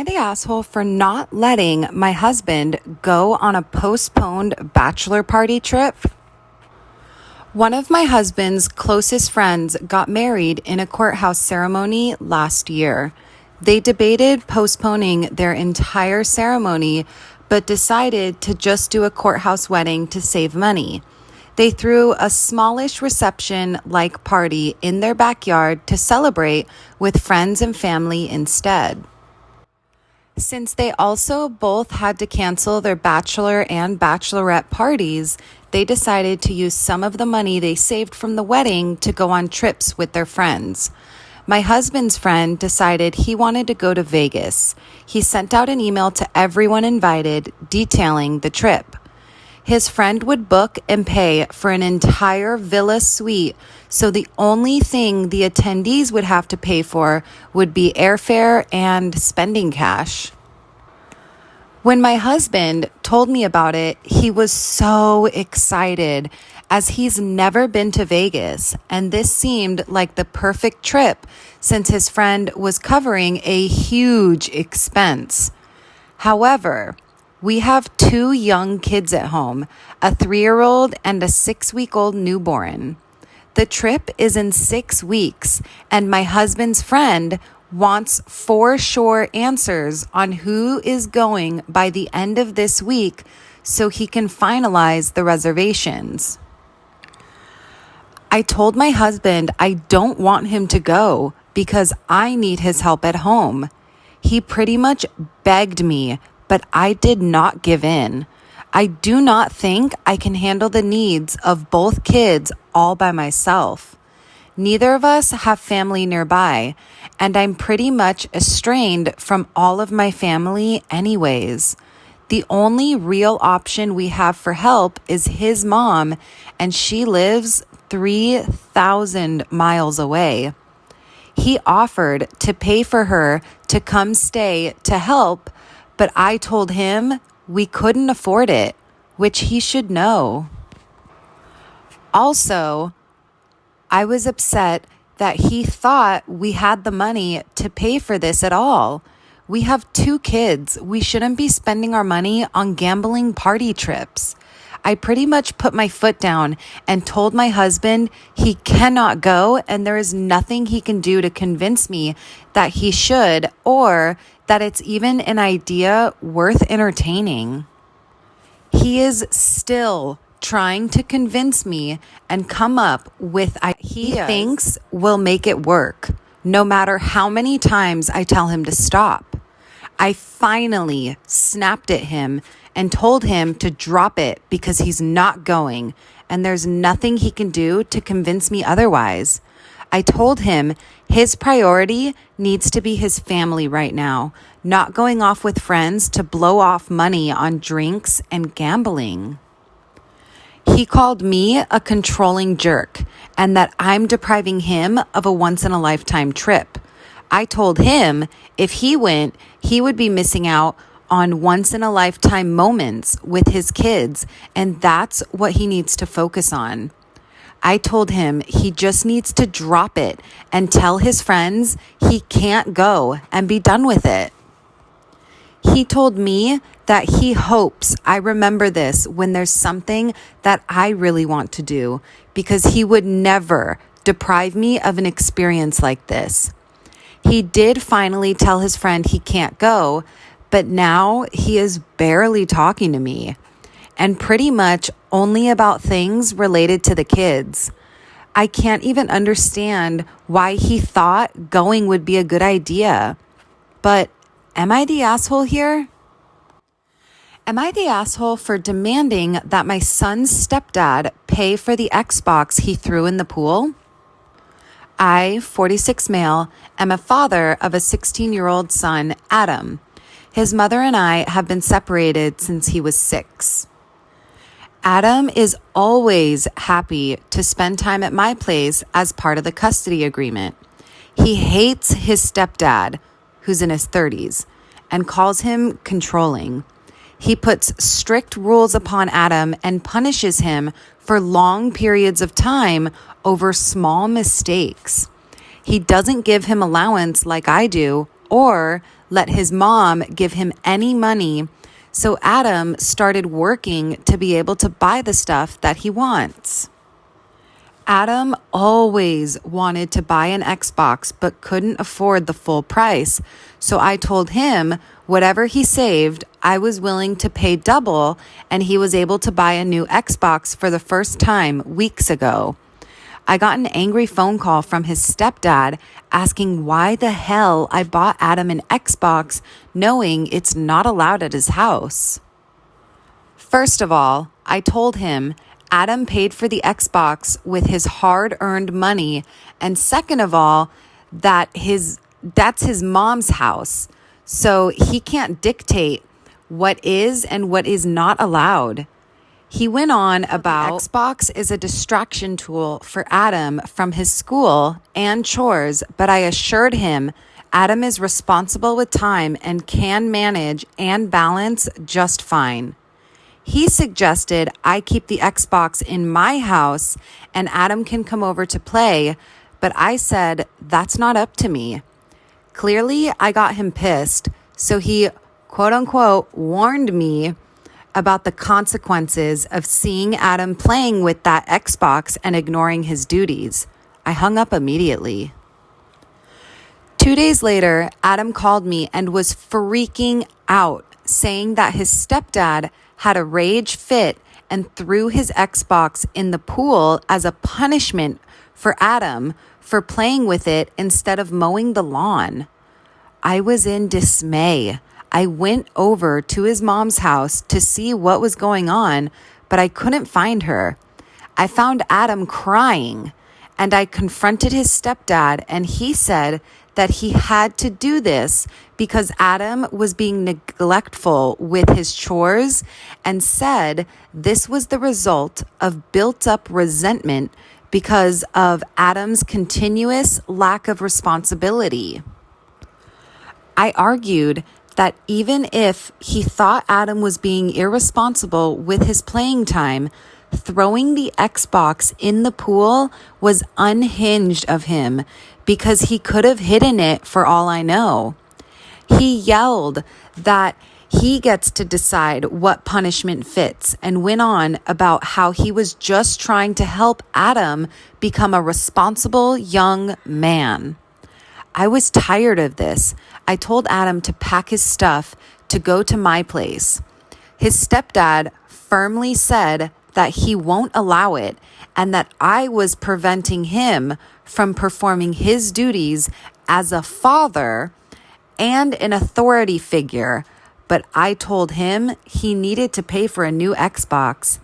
I the asshole for not letting my husband go on a postponed bachelor party trip? One of my husband's closest friends got married in a courthouse ceremony last year. They debated postponing their entire ceremony, but decided to just do a courthouse wedding to save money. They threw a smallish reception-like party in their backyard to celebrate with friends and family instead. Since they also both had to cancel their bachelor and bachelorette parties, they decided to use some of the money they saved from the wedding to go on trips with their friends. My husband's friend decided he wanted to go to Vegas. He sent out an email to everyone invited detailing the trip. His friend would book and pay for an entire villa suite, so the only thing the attendees would have to pay for would be airfare and spending cash. When my husband told me about it, he was so excited, as he's never been to Vegas, and this seemed like the perfect trip since his friend was covering a huge expense. However, we have 2 young kids at home, a 3-year-old and a 6-week-old newborn. The trip is in 6 weeks, and my husband's friend wants for sure answers on who is going by the end of this week so he can finalize the reservations. I told my husband I don't want him to go because I need his help at home. He pretty much begged me, but I did not give in. I do not think I can handle the needs of both kids all by myself. Neither of us have family nearby, and I'm pretty much estranged from all of my family anyways. The only real option we have for help is his mom, and she lives 3,000 miles away. He offered to pay for her to come stay to help, but I told him we couldn't afford it, which he should know. Also, I was upset that he thought we had the money to pay for this at all. We have 2 kids. We shouldn't be spending our money on gambling party trips. I pretty much put my foot down and told my husband he cannot go, and there is nothing he can do to convince me that he should or that it's even an idea worth entertaining. He is still trying to convince me and come up with ideas he thinks will make it work, no matter how many times I tell him to stop. I finally snapped at him and told him to drop it because he's not going, and there's nothing he can do to convince me otherwise. I told him his priority needs to be his family right now, not going off with friends to blow off money on drinks and gambling. He called me a controlling jerk and that I'm depriving him of a once-in-a-lifetime trip. I told him if he went, he would be missing out on once-in-a-lifetime moments with his kids, and that's what he needs to focus on. I told him he just needs to drop it and tell his friends he can't go and be done with it. He told me that he hopes I remember this when there's something that I really want to do, because he would never deprive me of an experience like this. He did finally tell his friend he can't go, but now he is barely talking to me, and pretty much only about things related to the kids. I can't even understand why he thought going would be a good idea. But am I the asshole here? Am I the asshole for demanding that my son's stepdad pay for the Xbox he threw in the pool? I, 46 male, am a father of a 16-year-old son, Adam. His mother and I have been separated since he was 6. Adam is always happy to spend time at my place as part of the custody agreement. He hates his stepdad, who's in his 30s, and calls him controlling. He puts strict rules upon Adam and punishes him for long periods of time over small mistakes. He doesn't give him allowance like I do or let his mom give him any money. So Adam started working to be able to buy the stuff that he wants. Adam always wanted to buy an Xbox but couldn't afford the full price. So I told him whatever he saved, I was willing to pay double, and he was able to buy a new Xbox for the first time weeks ago. I got an angry phone call from his stepdad asking why the hell I bought Adam an Xbox knowing it's not allowed at his house. First of all, I told him Adam paid for the Xbox with his hard-earned money, and second of all, that's his mom's house, so he can't dictate what is and what is not allowed. He went on about Xbox is a distraction tool for Adam from his school and chores, but I assured him Adam is responsible with time and can manage and balance just fine. He suggested I keep the Xbox in my house and Adam can come over to play, but I said that's not up to me. Clearly, I got him pissed, so he, quote unquote, warned me about the consequences of seeing Adam playing with that Xbox and ignoring his duties. I hung up immediately. 2 days later, Adam called me and was freaking out, saying that his stepdad had a rage fit and threw his Xbox in the pool as a punishment for Adam for playing with it instead of mowing the lawn. I was in dismay. I went over to his mom's house to see what was going on, but I couldn't find her. I found Adam crying, and I confronted his stepdad, and he said that he had to do this because Adam was being neglectful with his chores and said this was the result of built-up resentment because of Adam's continuous lack of responsibility. I argued that even if he thought Adam was being irresponsible with his playing time, throwing the Xbox in the pool was unhinged of him because he could have hidden it for all I know. He yelled that he gets to decide what punishment fits and went on about how he was just trying to help Adam become a responsible young man. I was tired of this. I told Adam to pack his stuff to go to my place. His stepdad firmly said that he won't allow it and that I was preventing him from performing his duties as a father and an authority figure, but I told him he needed to pay for a new Xbox.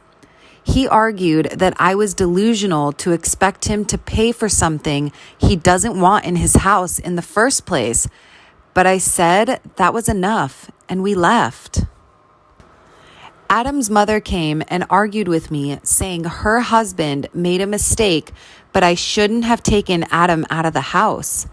He argued that I was delusional to expect him to pay for something he doesn't want in his house in the first place, but I said that was enough, and we left. Adam's mother came and argued with me, saying her husband made a mistake, but I shouldn't have taken Adam out of the house.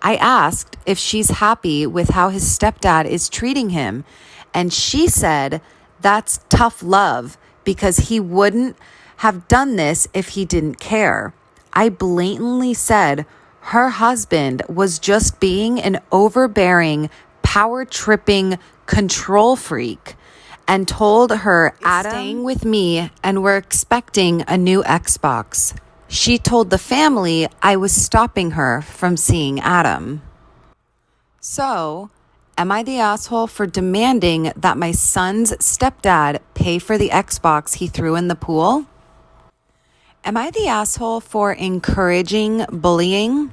I asked if she's happy with how his stepdad is treating him, and she said that's tough love because he wouldn't have done this if he didn't care. I blatantly said her husband was just being an overbearing, power-tripping control freak and told her Adam staying with me and we're expecting a new Xbox. She told the family I was stopping her from seeing Adam. So, am I the asshole for demanding that my son's stepdad pay for the Xbox he threw in the pool? Am I the asshole for encouraging bullying?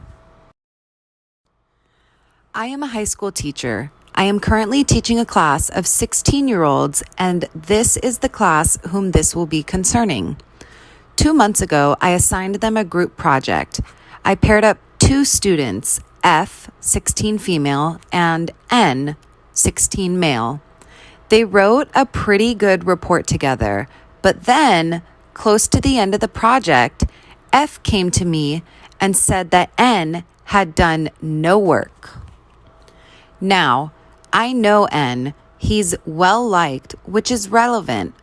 I am a high school teacher. I am currently teaching a class of 16-year-olds, and this is the class whom this will be concerning. 2 months ago, I assigned them a group project. I paired up 2 students, F, 16 female, and N, 16 male. They wrote a pretty good report together, but then, close to the end of the project, F came to me and said that N had done no work. Now, I know N, he's well-liked, which is relevant,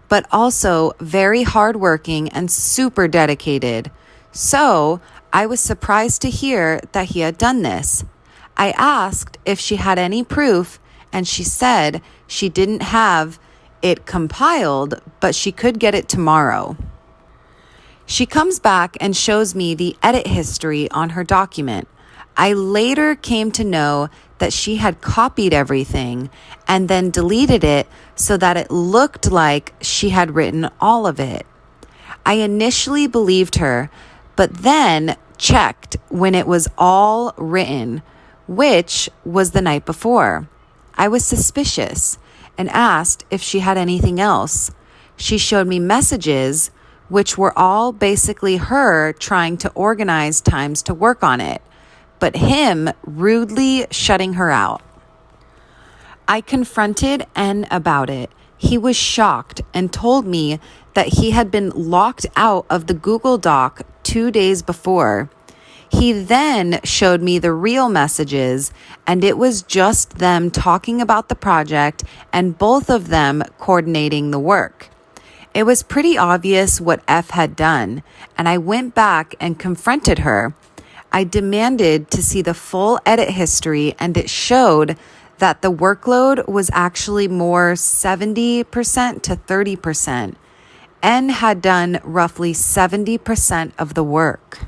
but also very hardworking and super dedicated. So I was surprised to hear that he had done this. I asked if she had any proof, and she said she didn't have it compiled, but she could get it tomorrow. She comes back and shows me the edit history on her document. I later came to know that she had copied everything and then deleted it so that it looked like she had written all of it. I initially believed her, but then checked when it was all written, which was the night before. I was suspicious and asked if she had anything else. She showed me messages, which were all basically her trying to organize times to work on it, but him rudely shutting her out. I confronted N about it. He was shocked and told me that he had been locked out of the Google Doc 2 days before. He then showed me the real messages, and it was just them talking about the project and both of them coordinating the work. It was pretty obvious what F had done, and I went back and confronted her. I demanded to see the full edit history, and it showed that the workload was actually more 70% to 30%. N had done roughly 70% of the work.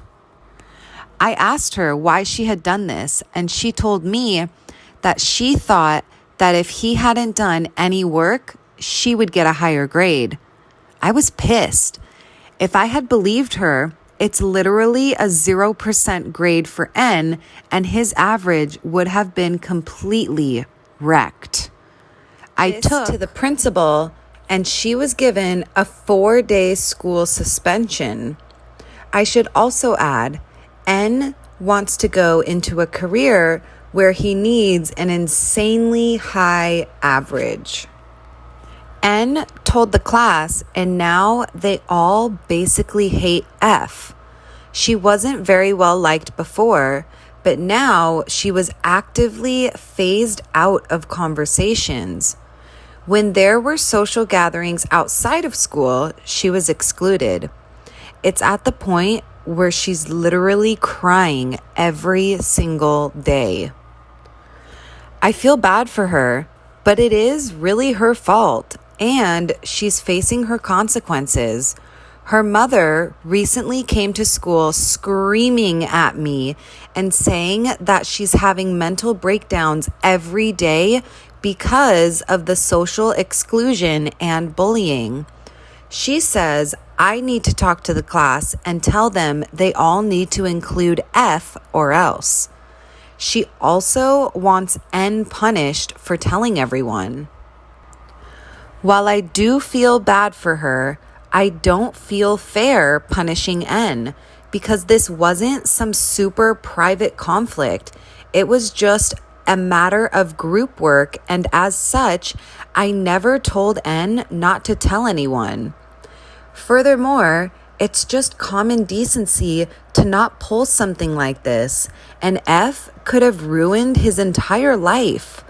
I asked her why she had done this, and she told me that she thought that if he hadn't done any work, she would get a higher grade. I was pissed. If I had believed her, it's literally a 0% grade for N, and his average would have been completely wrecked. I took to the principal, and she was given a 4-day school suspension. I should also add, N wants to go into a career where he needs an insanely high average. N told the class, and now they all basically hate F. She wasn't very well liked before, but now she was actively phased out of conversations. When there were social gatherings outside of school, she was excluded. It's at the point where she's literally crying every single day. I feel bad for her, but it is really her fault, and she's facing her consequences. Her mother recently came to school screaming at me and saying that she's having mental breakdowns every day because of the social exclusion and bullying. She says I need to talk to the class and tell them they all need to include F or else. She also wants N punished for telling everyone. While I do feel bad for her, I don't feel fair punishing N because this wasn't some super private conflict. It was just a matter of group work, and as such, I never told N not to tell anyone. Furthermore, it's just common decency to not pull something like this, and F could have ruined his entire life.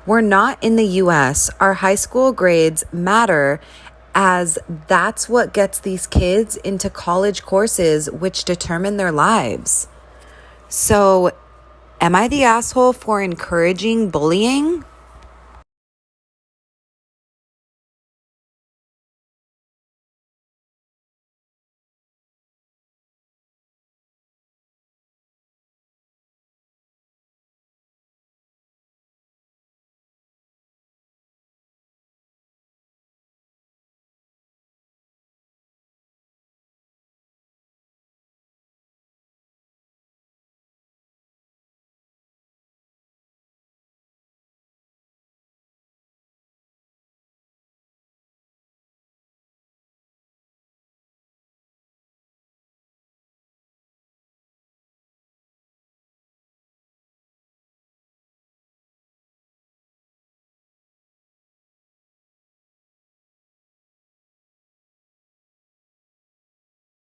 We're not in the US. Our high school grades matter, as that's what gets these kids into college courses which determine their lives. So, am I the asshole for encouraging bullying?